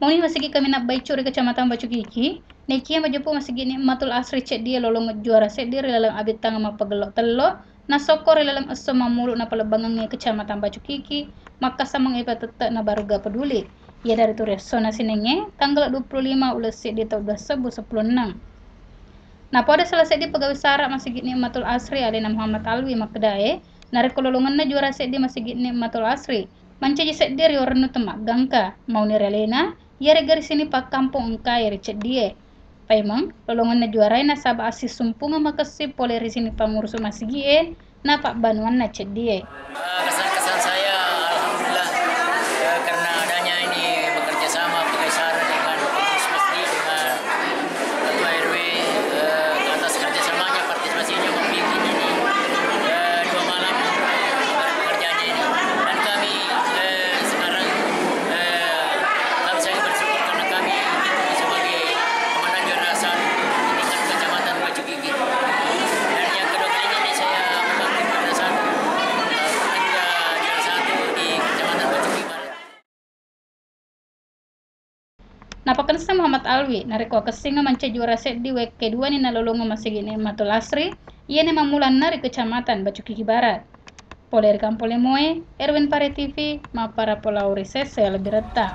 Mau ni masigi kami nak baicur di kecamatan Bacu Kiki. Nekia majupu masigi ni matul asri cek dia lolong juara cek dia lalang abit tang ma pagelok telo na sokor lalang aso mamulu na palebangang kecamatan Bacu Kiki maka samang ipa tetek na baruga peduli. Ya dari tu resona sinenge tanggal 25 ulas cek dia tahun 2016. Nah, pada selesai di pegawai sara masih gini matul asri alina Muhammad Alwi makdae narik kololongan na juara sedi masih gini matul asri mancaji sediri orang temak gangka mau ni relena yare garis sini pak kampung engka yare cek die paimang lolongan na juara na saba asis sumpunga makasih poleri sini pamurus masih gie na pak banuan na cek die. Kesan-kesan saya alhamdulillah karena adanya ini bekerja sama pegawai sara dengan pengurus masjid dengan ketua RW ke atas kerjasamanya partisipasinya membikin ini 2 malam pekerjaannya ini dan kami sekarang kami sangat bersyukur karena kami sebagai komandan juara satu di tingkat kecamatan Bacu Kiki dan yang kedua kalinya ini saya membangkit juara satu di kecamatan Bacu Kiki. Napakan sa Muhammad Alwi, nariko kasinga manca juara set di wek kedua ni nalolongo masih gini matul asri, ia ni mamulan nari kecamatan Bacu Kiki Barat. Poler Kampole Moe, Erwin Pare TV, Mapara Polauri Sese lebih retak.